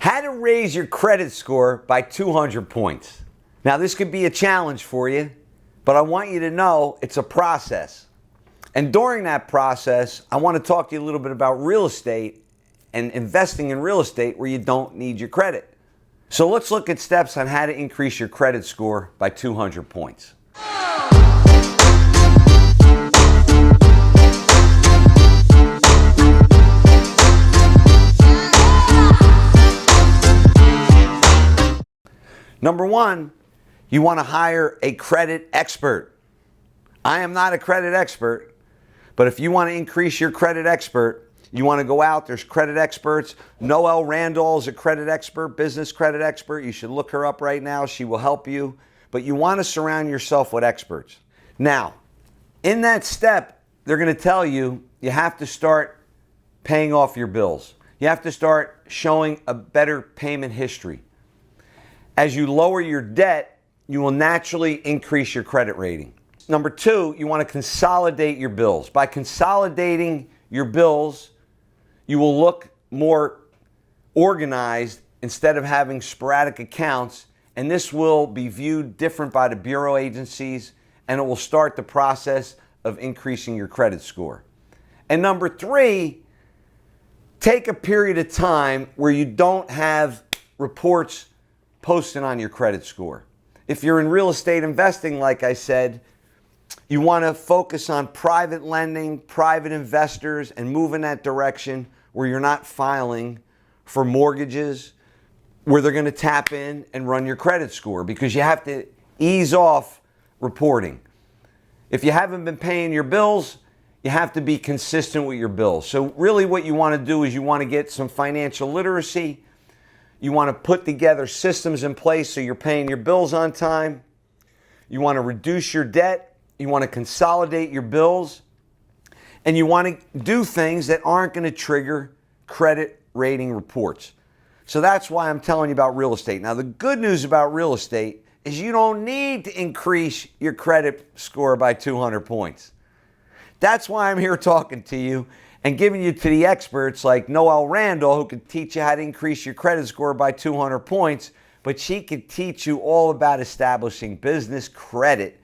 How to raise your credit score by 200 points. Now, this could be a challenge for you, but I want you to know it's a process. And during that process, I want to talk to you a little bit about real estate and investing in real estate where you don't need your credit. So let's look at steps on how to increase your credit score by 200 points. Number one, you want to hire a credit expert. I am not a credit expert, but if you want to increase your credit expert, you want to go out, there's credit experts. Noelle Randall is a credit expert, business credit expert. You should look her up right now. She will help you. But you want to surround yourself with experts. Now, in that step, they're going to tell you you have to start paying off your bills. You have to start showing a better payment history. As you lower your debt, you will naturally increase your credit rating. Number two, you want to consolidate your bills. By consolidating your bills, you will look more organized instead of having sporadic accounts, and this will be viewed different by the bureau agencies, and it will start the process of increasing your credit score. And number three, take a period of time where you don't have reports posting on your credit score. If you're in real estate investing, like I said, you want to focus on private lending, private investors, and move in that direction where you're not filing for mortgages, where they're going to tap in and run your credit score, because you have to ease off reporting. If you haven't been paying your bills, you have to be consistent with your bills. So really what you want to do is you want to get some financial literacy. You want to put together systems in place so you're paying your bills on time. You want to reduce your debt. You want to consolidate your bills. And you want to do things that aren't going to trigger credit rating reports. So that's why I'm telling you about real estate. Now, the good news about real estate is you don't need to increase your credit score by 200 points. That's why I'm here talking to you and giving you to the experts like Noelle Randall, who can teach you how to increase your credit score by 200 points, but she can teach you all about establishing business credit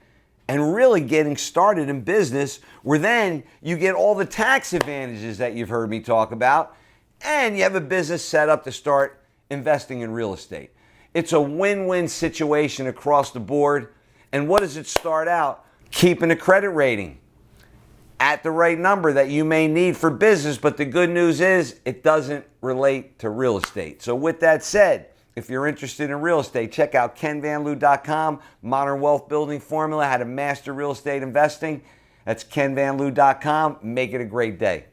and really getting started in business, where then you get all the tax advantages that you've heard me talk about, and you have a business set up to start investing in real estate. It's a win-win situation across the board. And what does it start out? Keeping a credit rating at the right number that you may need for business, but the good news is it doesn't relate to real estate. So with that said, if you're interested in real estate, check out kenvanliew.com, Modern Wealth Building Formula, how to master real estate investing. That's kenvanliew.com. Make it a great day.